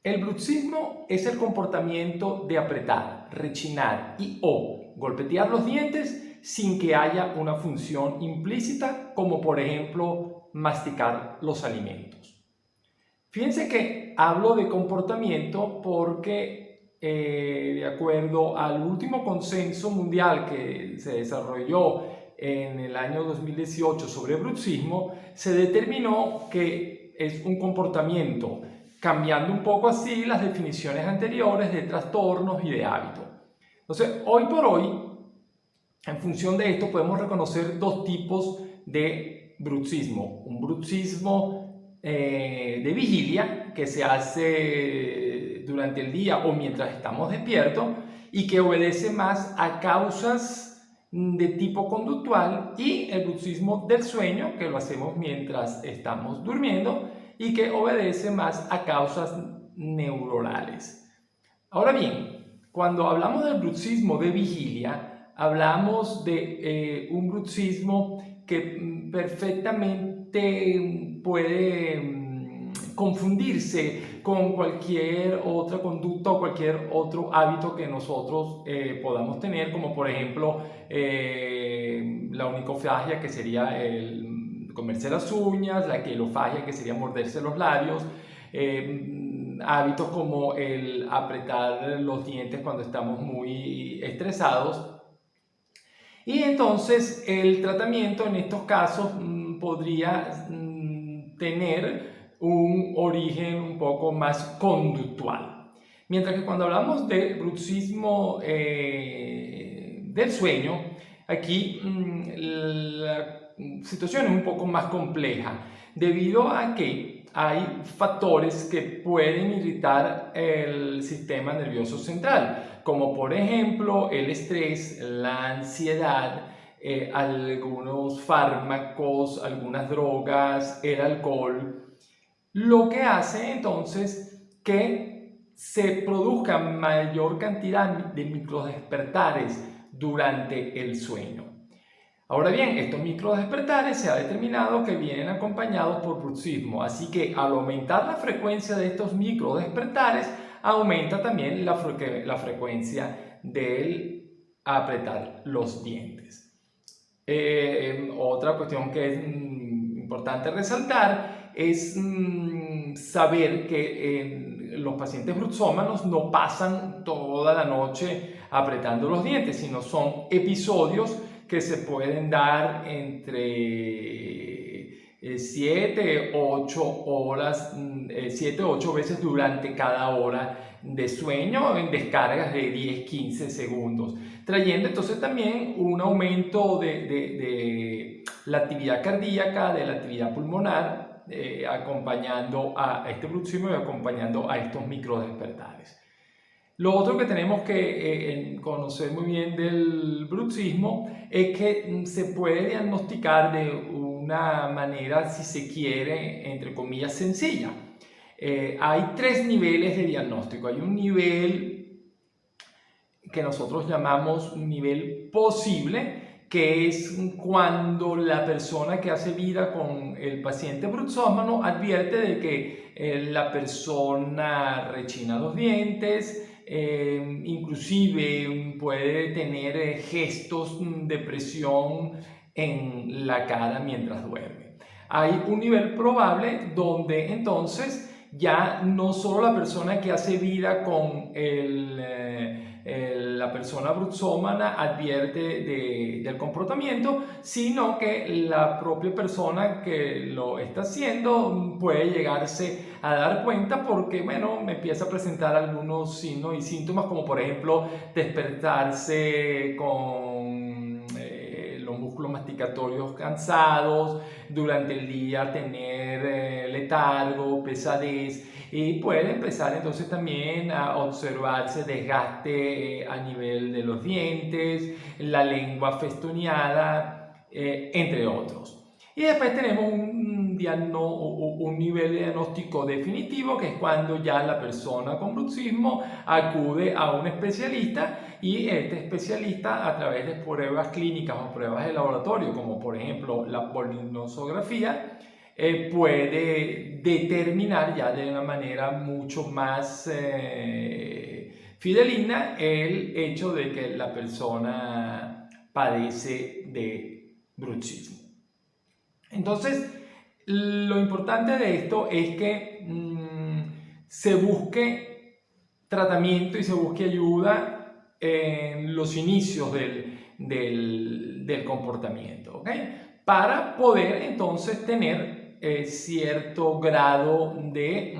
El bruxismo es el comportamiento de apretar, rechinar y o golpetear los dientes sin que haya una función implícita, como por ejemplo masticar los alimentos. Fíjense que hablo de comportamiento porque de acuerdo al último consenso mundial que se desarrolló en el año 2018 sobre bruxismo, se determinó que es un comportamiento, cambiando un poco así las definiciones anteriores de trastornos y de hábitos. Entonces, hoy por hoy, en función de esto, podemos reconocer dos tipos de bruxismo. Un bruxismo de vigilia, que se hace durante el día o mientras estamos despiertos y que obedece más a causas de tipo conductual, y el bruxismo del sueño, que lo hacemos mientras estamos durmiendo y que obedece más a causas neuronales. Ahora bien, cuando hablamos del bruxismo de vigilia, hablamos de un bruxismo que perfectamente puede confundirse con cualquier otra conducta o cualquier otro hábito que nosotros podamos tener, como por ejemplo la onicofagia, que sería el comerse las uñas, la quelofagia, que sería morderse los labios, hábitos como el apretar los dientes cuando estamos muy estresados. Y entonces el tratamiento en estos casos podría tener un origen un poco más conductual. Mientras que cuando hablamos de bruxismo del sueño, aquí la situación es un poco más compleja, debido a que hay factores que pueden irritar el sistema nervioso central, como por ejemplo el estrés, la ansiedad, algunos fármacos, algunas drogas, el alcohol, lo que hace entonces que se produzca mayor cantidad de microdespertares durante el sueño. Ahora bien, estos microdespertares se ha determinado que vienen acompañados por bruxismo, así que al aumentar la frecuencia de estos microdespertares, aumenta también la frecuencia del apretar los dientes. Otra cuestión que es importante resaltar es saber que los pacientes bruxómanos no pasan toda la noche apretando los dientes, sino son episodios que se pueden dar entre 7 8 horas, 7 8 veces durante cada hora de sueño, en descargas de 10 15 segundos, trayendo entonces también un aumento de la actividad cardíaca, de la actividad pulmonar, acompañando a este bruxismo y acompañando a estos microdespertares. Lo otro que tenemos que conocer muy bien del bruxismo es que se puede diagnosticar de una manera, si se quiere, entre comillas, sencilla. Hay tres niveles de diagnóstico. Hay un nivel que nosotros llamamos un nivel posible, que es cuando la persona que hace vida con el paciente bruxómano advierte de que la persona rechina los dientes, inclusive puede tener gestos de presión en la cara mientras duerme. Hay un nivel probable donde entonces ya no solo la persona que hace vida con la persona bruxómana advierte del comportamiento, sino que la propia persona que lo está haciendo puede llegarse a dar cuenta porque, bueno, me empieza a presentar algunos signos y síntomas, como por ejemplo despertarse con los músculos masticatorios cansados, durante el día tener letargo, pesadez, y puede empezar entonces también a observarse desgaste a nivel de los dientes, la lengua festoneada, entre otros. Y después tenemos un nivel de diagnóstico definitivo, que es cuando ya la persona con bruxismo acude a un especialista, y este especialista, a través de pruebas clínicas o pruebas de laboratorio, como por ejemplo la polinosografía, puede determinar ya de una manera mucho más fidedigna el hecho de que la persona padece de bruxismo. Entonces, lo importante de esto es que se busque tratamiento y se busque ayuda en los inicios del comportamiento, ¿ok? Para poder entonces tener cierto grado de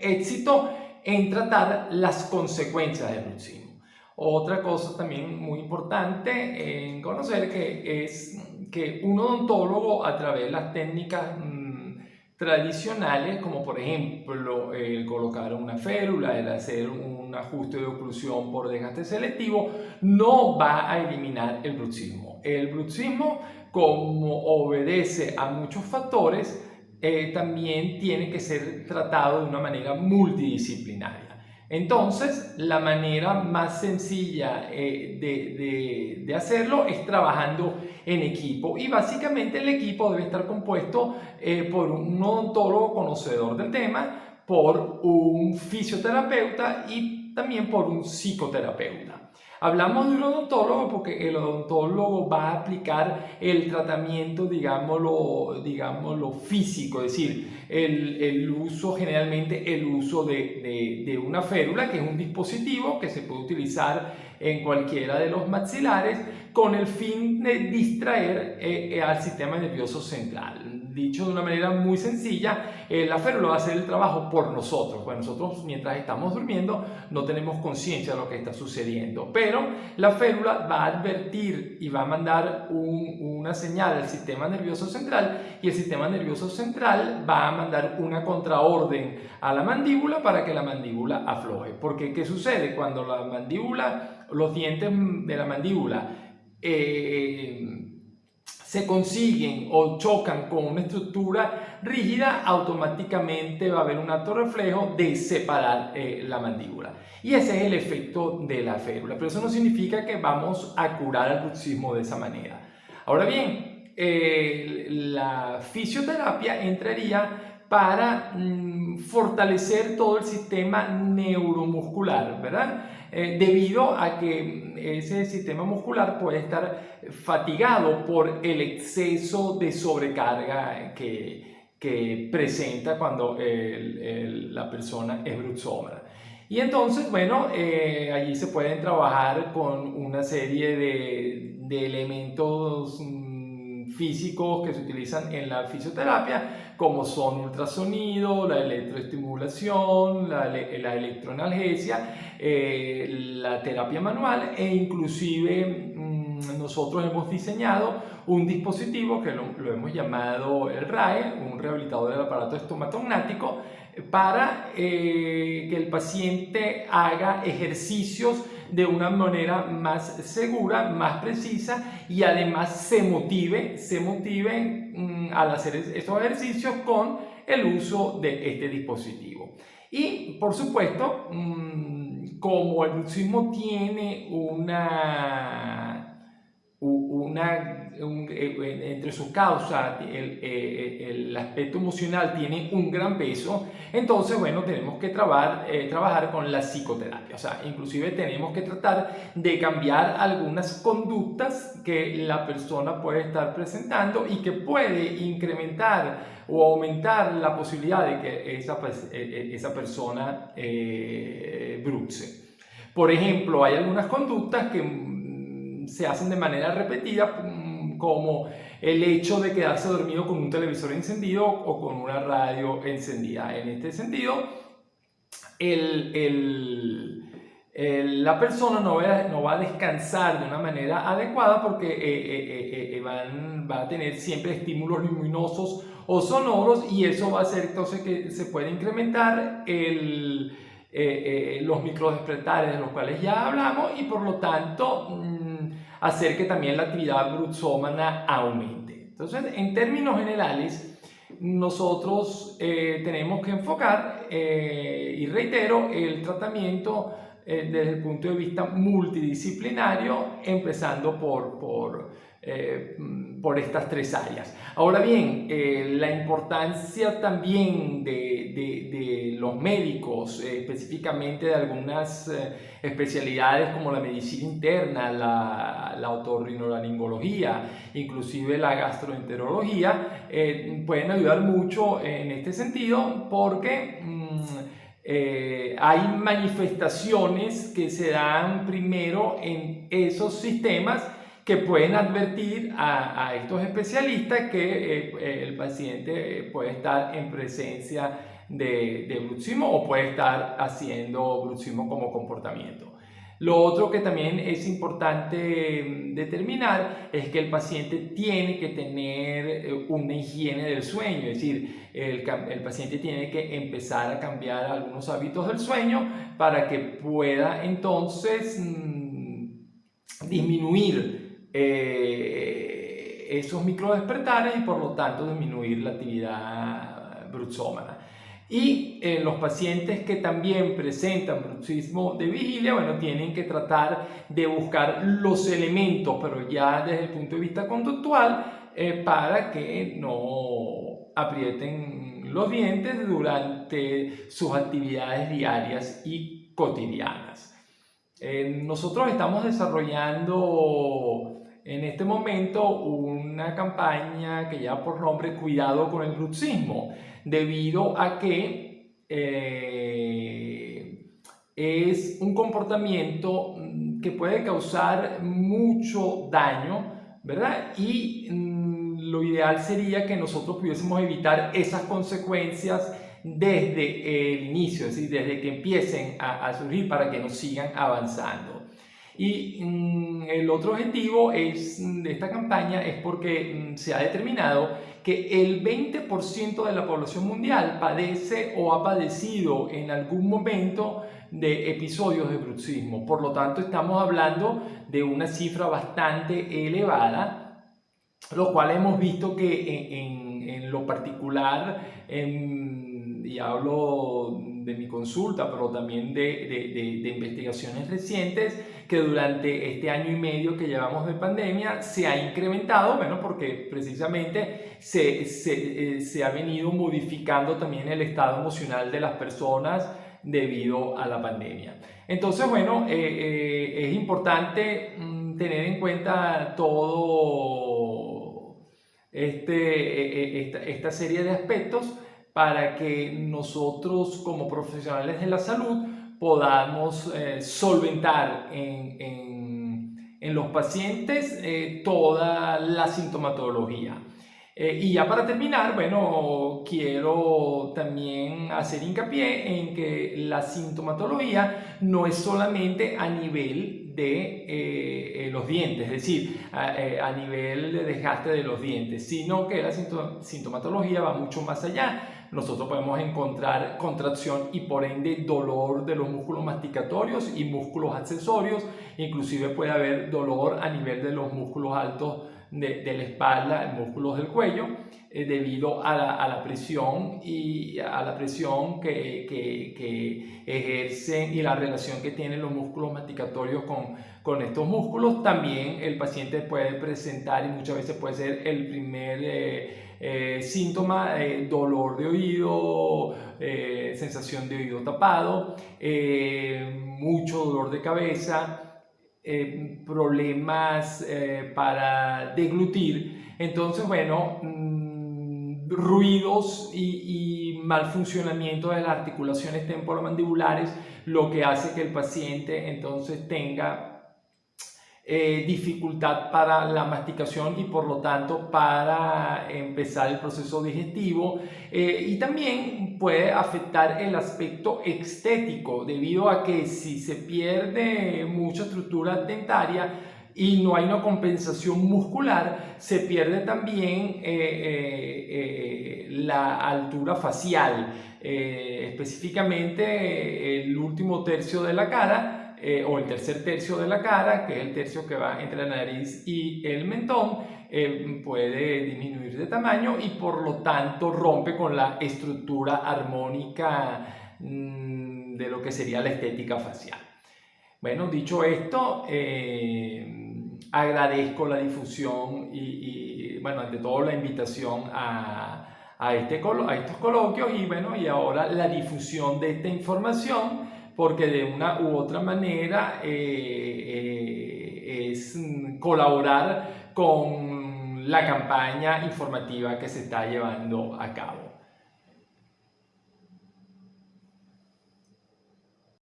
éxito en tratar las consecuencias del bruxismo. Otra cosa también muy importante en conocer que es que un odontólogo, a través de las técnicas tradicionales, como por ejemplo el colocar una férula, el hacer un ajuste de oclusión por desgaste selectivo, no va a eliminar el bruxismo. El bruxismo, como obedece a muchos factores, también tiene que ser tratado de una manera multidisciplinaria. Entonces, la manera más sencilla de hacerlo es trabajando en equipo, y básicamente el equipo debe estar compuesto por un odontólogo conocedor del tema, por un fisioterapeuta y también por un psicoterapeuta. Hablamos de un odontólogo porque el odontólogo va a aplicar el tratamiento, digámoslo físico, es decir, el uso, generalmente el uso de una férula, que es un dispositivo que se puede utilizar en cualquiera de los maxilares con el fin de distraer al sistema nervioso central. Dicho de una manera muy sencilla, la férula va a hacer el trabajo por nosotros. Pues nosotros, mientras estamos durmiendo, no tenemos conciencia de lo que está sucediendo, pero la férula va a advertir y va a mandar una señal al sistema nervioso central, y el sistema nervioso central va a mandar una contraorden a la mandíbula para que la mandíbula afloje. Porque ¿qué sucede? Cuando la mandíbula, los dientes de la mandíbula se consiguen o chocan con una estructura rígida, automáticamente va a haber un acto reflejo de separar la mandíbula. Y ese es el efecto de la férula. Pero eso no significa que vamos a curar el bruxismo de esa manera. Ahora bien, la fisioterapia entraría para fortalecer todo el sistema neuromuscular, ¿verdad? Debido a que ese sistema muscular puede estar fatigado por el exceso de sobrecarga que presenta cuando la persona es bruxómana. Y entonces, bueno, allí se pueden trabajar con una serie de elementos físicos que se utilizan en la fisioterapia, como son ultrasonido, la electroestimulación, la electroanalgesia, la terapia manual, e inclusive nosotros hemos diseñado un dispositivo que lo hemos llamado el RAE, un rehabilitador del aparato estomatognático, para que el paciente haga ejercicios de una manera más segura, más precisa, y además se motive al hacer estos ejercicios con el uso de este dispositivo. Y por supuesto, como el bruxismo tiene entre sus causas, el aspecto emocional tiene un gran peso, entonces, bueno, tenemos que trabajar con la psicoterapia. O sea, inclusive tenemos que tratar de cambiar algunas conductas que la persona puede estar presentando y que puede incrementar o aumentar la posibilidad de que esa persona bruxe. Por ejemplo, hay algunas conductas que se hacen de manera repetida, como el hecho de quedarse dormido con un televisor encendido o con una radio encendida. En este sentido, la persona no va a descansar de una manera adecuada porque va a tener siempre estímulos luminosos o sonoros, y eso va a hacer entonces que se pueda incrementar los microdespertares de los cuales ya hablamos, y por lo tanto hacer que también la actividad bruxómana aumente. Entonces, en términos generales, nosotros tenemos que enfocar, y reitero, el tratamiento desde el punto de vista multidisciplinario, empezando por por estas tres áreas. Ahora bien, la importancia también de los médicos, específicamente de algunas especialidades como la medicina interna, la otorrinolaringología, inclusive la gastroenterología, pueden ayudar mucho en este sentido porque hay manifestaciones que se dan primero en esos sistemas que pueden advertir a estos especialistas que el paciente puede estar en presencia de bruxismo o puede estar haciendo bruxismo como comportamiento. Lo otro que también es importante determinar es que el paciente tiene que tener una higiene del sueño, es decir, el paciente tiene que empezar a cambiar algunos hábitos del sueño para que pueda entonces disminuir esos microdespertares y por lo tanto disminuir la actividad bruxómana. Y los pacientes que también presentan bruxismo de vigilia, bueno, tienen que tratar de buscar los elementos, pero ya desde el punto de vista conductual, para que no aprieten los dientes durante sus actividades diarias y cotidianas. Nosotros estamos desarrollando en este momento una campaña que lleva por nombre Cuidado con el bruxismo, debido a que es un comportamiento que puede causar mucho daño, ¿verdad? Y lo ideal sería que nosotros pudiésemos evitar esas consecuencias desde el inicio, es decir, desde que empiecen a surgir para que no sigan avanzando. Y el otro objetivo de esta campaña es porque se ha determinado que el 20% de la población mundial padece o ha padecido en algún momento de episodios de bruxismo. Por lo tanto, estamos hablando de una cifra bastante elevada, lo cual hemos visto que en lo particular, y hablo de mi consulta, pero también de investigaciones recientes, que durante este año y medio que llevamos de pandemia se ha incrementado, bueno, porque precisamente se ha venido modificando también el estado emocional de las personas debido a la pandemia. Entonces, bueno, es importante tener en cuenta todo esta serie de aspectos para que nosotros como profesionales de la salud podamos solventar en los pacientes toda la sintomatología. Y ya para terminar, bueno, quiero también hacer hincapié en que la sintomatología no es solamente a nivel de los dientes, es decir, a nivel de desgaste de los dientes, sino que la sintomatología va mucho más allá. Nosotros podemos encontrar contracción y por ende dolor de los músculos masticatorios y músculos accesorios, inclusive puede haber dolor a nivel de los músculos altos de la espalda, músculos del cuello, debido a la presión y a la presión que ejercen y la relación que tienen los músculos masticatorios con estos músculos. También el paciente puede presentar, y muchas veces puede ser el primer síntoma, dolor de oído, sensación de oído tapado, mucho dolor de cabeza, problemas para deglutir. Entonces, bueno, ruidos y mal funcionamiento de las articulaciones temporomandibulares, lo que hace que el paciente entonces tenga dificultad para la masticación y por lo tanto para empezar el proceso digestivo, y también puede afectar el aspecto estético debido a que si se pierde mucha estructura dentaria y no hay una compensación muscular, se pierde también la altura facial, específicamente el último tercio de la cara, o el tercer tercio de la cara, que es el tercio que va entre la nariz y el mentón, puede disminuir de tamaño y por lo tanto rompe con la estructura armónica de lo que sería la estética facial. Bueno, dicho esto, agradezco la difusión bueno, ante todo la invitación a estos coloquios y bueno, y ahora la difusión de esta información, porque de una u otra manera es colaborar con la campaña informativa que se está llevando a cabo.